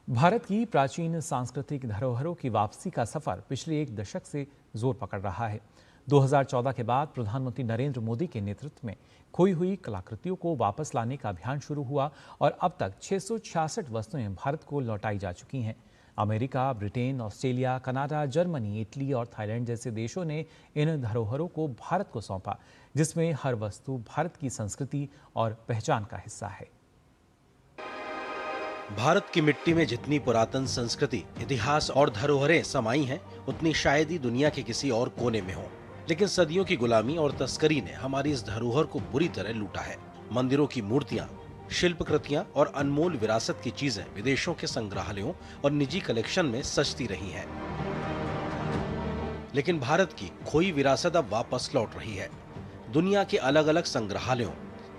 भारत की प्राचीन सांस्कृतिक धरोहरों की वापसी का सफर पिछले एक दशक से जोर पकड़ रहा है। 2014 के बाद प्रधानमंत्री नरेंद्र मोदी के नेतृत्व में खोई हुई कलाकृतियों को वापस लाने का अभियान शुरू हुआ और अब तक 666 वस्तुएं भारत को लौटाई जा चुकी हैं। America, Britain, Australia, Canada, Germany, Italy और थाईलैंड जैसे देशों ने इन धरोहरों को भारत को सौंपा, जिसमें हर वस्तु भारत की संस्कृति और पहचान का हिस्सा है। भारत की मिट्टी में जितनी पुरातन संस्कृति, इतिहास और धरोहरें समाई हैं, उतनी शायद ही दुनिया के किसी और कोने में हो। लेकिन सदियों की गुलामी और तस्करी ने हमारी इस धरोहर को बुरी तरह लूटा है। मंदिरों की मूर्तियां, शिल्पकृतियां और अनमोल विरासत की चीजें विदेशों के संग्रहालयों और निजी कलेक्शन में सजती रही हैं। लेकिन भारत की खोई विरासत अब वापस लौट रही है। दुनिया के अलग अलग संग्रहालयों,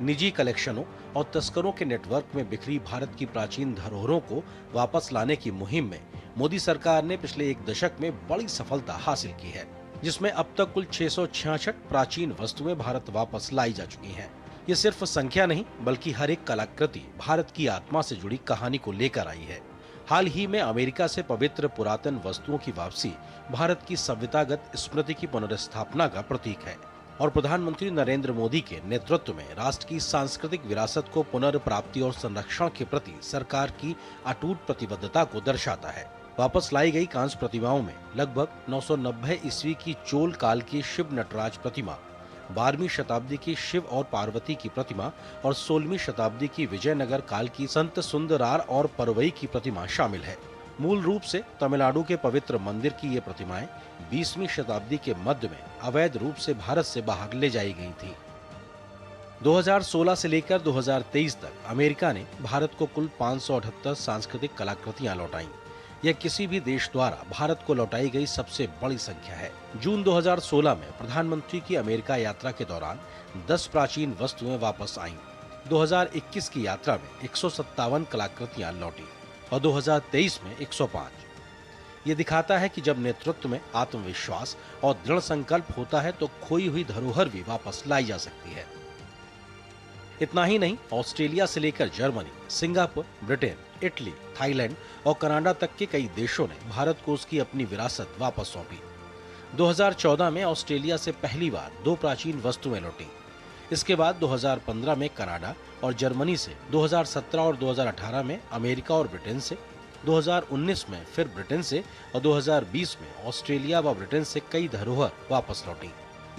निजी कलेक्शनों और तस्करों के नेटवर्क में बिखरी भारत की प्राचीन धरोहरों को वापस लाने की मुहिम में मोदी सरकार ने पिछले एक दशक में बड़ी सफलता हासिल की है, जिसमें अब तक कुल 666 प्राचीन वस्तुएं भारत वापस लाई जा चुकी हैं। ये सिर्फ संख्या नहीं, बल्कि हर एक कलाकृति भारत की आत्मा से जुड़ी कहानी को लेकर आई है। हाल ही में अमेरिका से पवित्र पुरातन वस्तुओं की वापसी भारत की सभ्यतागत स्मृति की पुनर्स्थापना का प्रतीक है और प्रधानमंत्री नरेंद्र मोदी के नेतृत्व में राष्ट्र की सांस्कृतिक विरासत को पुनर्प्राप्ति और संरक्षण के प्रति सरकार की अटूट प्रतिबद्धता को दर्शाता है। वापस लाई गई कांस्य प्रतिमाओं में लगभग 990 ईस्वी की चोल काल की शिव नटराज प्रतिमा, 12वीं शताब्दी की शिव और पार्वती की प्रतिमा और 16वीं शताब्दी की विजयनगर काल की संत सुंदरार और परवई की प्रतिमा शामिल है। मूल रूप से तमिलनाडु के पवित्र मंदिर की ये प्रतिमाएं 20वीं शताब्दी के मध्य में अवैध रूप से भारत से बाहर ले जाई गई थीं। 2016 से लेकर 2023 तक अमेरिका ने भारत को कुल 578 सांस्कृतिक कलाकृतियां लौटाईं। यह किसी भी देश द्वारा भारत को लौटाई गई सबसे बड़ी संख्या है। जून 2016 में प्रधानमंत्री की अमेरिका यात्रा के दौरान 10 प्राचीन वस्तुएं वापस आईं। 2021 की यात्रा में 157 कलाकृतियां लौटी और 2023 में 105। ये दिखाता है कि जब नेतृत्व में आत्मविश्वास और दृढ़ संकल्प होता है तो खोई हुई धरोहर भी वापस लाई जा सकती है। इतना ही नहीं, ऑस्ट्रेलिया से लेकर Germany, Singapore, Britain, Italy, Thailand और कनाडा तक के कई देशों ने भारत को उसकी अपनी विरासत वापस सौंपी। 2014 में ऑस्ट्रेलिया से पहली बार 2 प्राचीन वस्तुएं लौटी। इसके बाद 2015 में कनाडा और जर्मनी से, 2017 और 2018 में अमेरिका और ब्रिटेन से, 2019 में फिर ब्रिटेन से और 2020 में ऑस्ट्रेलिया व ब्रिटेन से कई धरोहर वापस लौटी।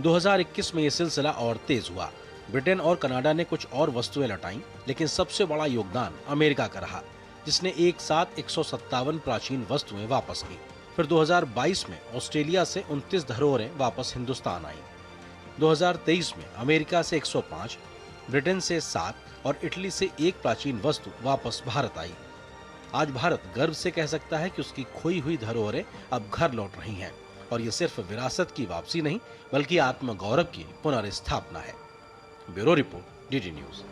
2021 में ये सिलसिला और तेज हुआ। ब्रिटेन और कनाडा ने कुछ और वस्तुएं लौटाईं, लेकिन सबसे बड़ा योगदान अमेरिका का रहा, जिसने एक साथ 157 प्राचीन वस्तुएं वापस की। फिर 2022 में ऑस्ट्रेलिया से 29 धरोहरें वापस हिंदुस्तान आईं। 2023 में अमेरिका से 105, ब्रिटेन से 7 और इटली से 1 प्राचीन वस्तु वापस भारत आई। आज भारत गर्व से कह सकता है कि उसकी खोई हुई धरोहरें अब घर लौट रही हैं और ये सिर्फ विरासत की वापसी नहीं, बल्कि आत्मगौरव की पुनर्स्थापना है। Bureau report, DD news.